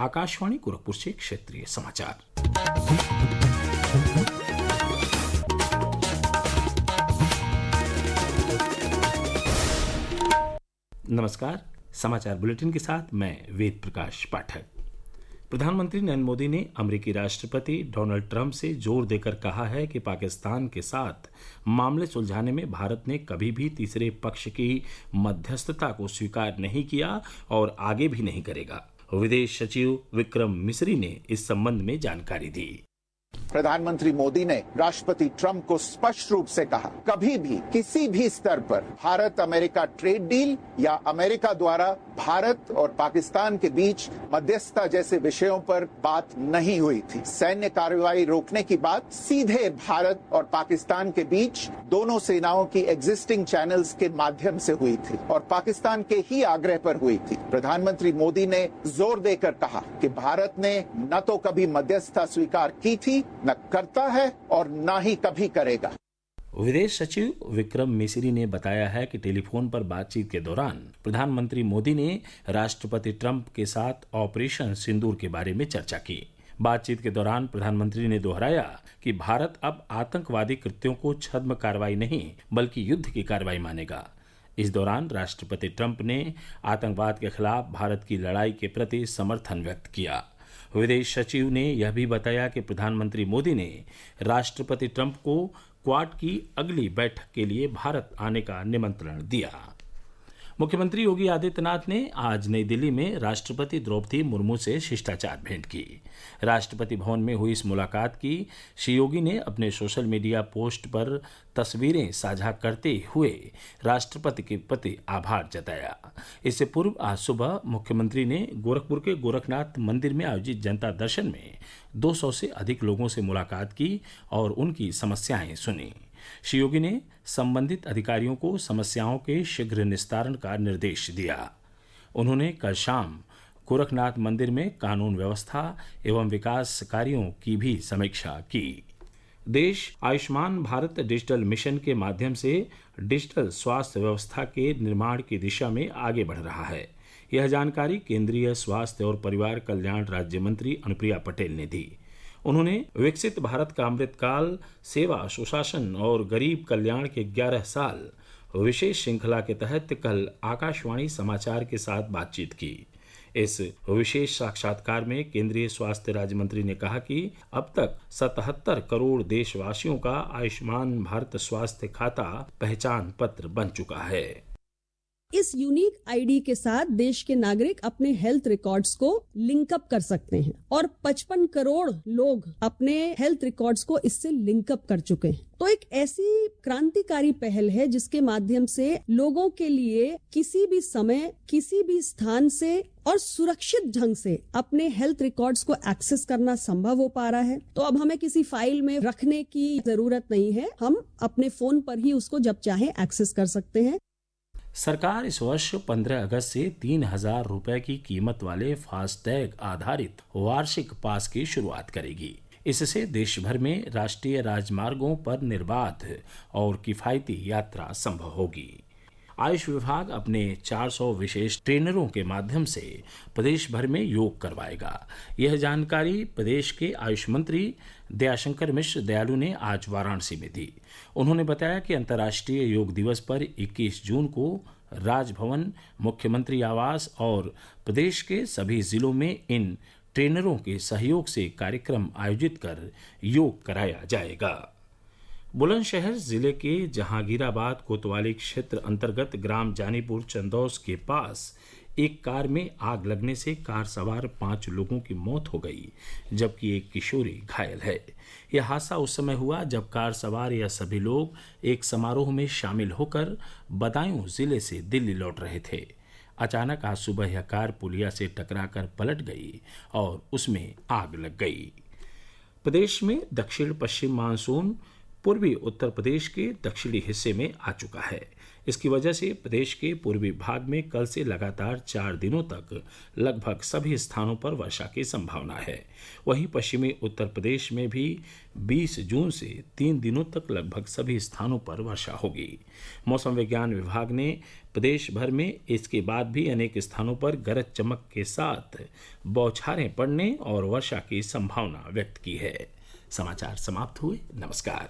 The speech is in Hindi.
आकाशवाणी गोरखपुर से क्षेत्रीय समाचार। नमस्कार, समाचार बुलेटिन के साथ मैं वेद प्रकाश पाठक। प्रधानमंत्री नरेंद्र मोदी ने अमेरिकी राष्ट्रपति डोनाल्ड ट्रंप से जोर देकर कहा है कि पाकिस्तान के साथ मामले सुलझाने में भारत ने कभी भी तीसरे पक्ष की मध्यस्थता को स्वीकार नहीं किया और आगे भी नहीं करेगा। विदेश सचिव विक्रम मिस्री ने इस संबंध में जानकारी दी। प्रधानमंत्री मोदी ने राष्ट्रपति ट्रंप को स्पष्ट रूप से कहा, कभी भी किसी भी स्तर पर भारत अमेरिका ट्रेड डील या अमेरिका द्वारा भारत और पाकिस्तान के बीच मध्यस्थता जैसे विषयों पर बात नहीं हुई थी। सैन्य कार्रवाई रोकने की बात सीधे भारत और पाकिस्तान के बीच दोनों सेनाओं की एग्जिस्टिंग चैनल्स के माध्यम से हुई थी और पाकिस्तान के ही आग्रह पर हुई थी। प्रधानमंत्री मोदी ने जोर देकर कहा कि भारत ने न तो कभी मध्यस्थता स्वीकार की थी, न करता है और न ही कभी करेगा। विदेश सचिव विक्रम मिस्री ने बताया है कि टेलीफोन पर बातचीत के दौरान प्रधानमंत्री मोदी ने राष्ट्रपति ट्रंप के साथ ऑपरेशन सिंदूर के बारे में चर्चा की। बातचीत के दौरान प्रधानमंत्री ने दोहराया कि भारत अब आतंकवादी कृत्यों को छद्म कार्रवाई नहीं बल्कि युद्ध की कार्रवाई मानेगा। इस दौरान राष्ट्रपति ट्रंप ने आतंकवाद के खिलाफ भारत की लड़ाई के प्रति समर्थन व्यक्त किया। विदेश सचिव ने यह भी बताया कि प्रधानमंत्री मोदी ने राष्ट्रपति ट्रंप को क्वाड की अगली बैठक के लिए भारत आने का निमंत्रण दिया। मुख्यमंत्री योगी आदित्यनाथ ने आज नई दिल्ली में राष्ट्रपति द्रौपदी मुर्मू से शिष्टाचार भेंट की। राष्ट्रपति भवन में हुई इस मुलाकात की श्री योगी ने अपने सोशल मीडिया पोस्ट पर तस्वीरें साझा करते हुए राष्ट्रपति के प्रति आभार जताया। इससे पूर्व आज सुबह मुख्यमंत्री ने गोरखपुर के गोरखनाथ मंदिर में आयोजित जनता दर्शन में 200 से अधिक लोगों से मुलाकात की और उनकी समस्याएं सुनी। श्री योगी ने संबंधित अधिकारियों को समस्याओं के शीघ्र निस्तारण का निर्देश दिया। उन्होंने कल शाम गोरखनाथ मंदिर में कानून व्यवस्था एवं विकास कार्यों की भी समीक्षा की। देश आयुष्मान भारत डिजिटल मिशन के माध्यम से डिजिटल स्वास्थ्य व्यवस्था के निर्माण की दिशा में आगे बढ़ रहा है। यह जानकारी केंद्रीय स्वास्थ्य और परिवार कल्याण राज्य मंत्री अनुप्रिया पटेल ने दी। उन्होंने विकसित भारत का अमृतकाल सेवा सुशासन और गरीब कल्याण के 11 साल विशेष श्रृंखला के तहत कल आकाशवाणी समाचार के साथ बातचीत की। इस विशेष साक्षात्कार में केंद्रीय स्वास्थ्य राज्य मंत्री ने कहा कि अब तक 77 करोड़ देशवासियों का आयुष्मान भारत स्वास्थ्य खाता पहचान पत्र बन चुका है। इस यूनिक आईडी के साथ देश के नागरिक अपने हेल्थ रिकॉर्ड्स को लिंकअप कर सकते हैं और 55 करोड़ लोग अपने हेल्थ रिकॉर्ड्स को इससे लिंकअप कर चुके हैं। तो एक ऐसी क्रांतिकारी पहल है जिसके माध्यम से लोगों के लिए किसी भी समय किसी भी स्थान से और सुरक्षित ढंग से अपने हेल्थ रिकॉर्ड्स को एक्सेस करना संभव हो पा रहा है। तो अब हमें किसी फाइल में रखने की जरूरत नहीं है, हम अपने फोन पर ही उसको जब चाहे एक्सेस कर सकते हैं। सरकार इस वर्ष 15 अगस्त से 3,000 रुपए की कीमत वाले फास्टैग आधारित वार्षिक पास की शुरुआत करेगी। इससे देश भर में राष्ट्रीय राजमार्गों पर निर्बाध और किफायती यात्रा संभव होगी। आयुष विभाग अपने 400 विशेष ट्रेनरों के माध्यम से प्रदेश भर में योग करवाएगा। यह जानकारी प्रदेश के आयुष मंत्री दयाशंकर मिश्र दयालु ने आज वाराणसी में दी। उन्होंने बताया कि अंतर्राष्ट्रीय योग दिवस पर 21 जून को राजभवन, मुख्यमंत्री आवास और प्रदेश के सभी जिलों में इन ट्रेनरों के सहयोग से कार्यक्रम आयोजित कर योग कराया जाएगा। बुलंदशहर जिले के जहांगीराबाद कोतवाली क्षेत्र अंतर्गत ग्राम जानीपुर चंदौस के पास एक कार में आग लगने से कार सवार 5 लोगों की मौत हो गई, जबकि एक किशोरी घायल है। यह हादसा उस समय हुआ जब कार सवार यह सभी लोग एक समारोह में शामिल होकर बदायूं जिले से दिल्ली लौट रहे थे। अचानक आज सुबह यह कार पुलिया से टकराकर पलट गई और उसमें आग लग गई। प्रदेश में दक्षिण पश्चिम मानसून पूर्वी उत्तर प्रदेश के दक्षिणी हिस्से में आ चुका है। इसकी वजह से प्रदेश के पूर्वी भाग में कल से लगातार 4 दिनों तक लगभग सभी स्थानों पर वर्षा की संभावना है। वहीं पश्चिमी उत्तर प्रदेश में भी 20 जून से 3 दिनों तक लगभग सभी स्थानों पर वर्षा होगी। मौसम विज्ञान विभाग ने प्रदेश भर में इसके बाद भी अनेक स्थानों पर गरज चमक के साथ बौछारें पड़ने और वर्षा की संभावना व्यक्त की है। समाचार समाप्त हुए। नमस्कार।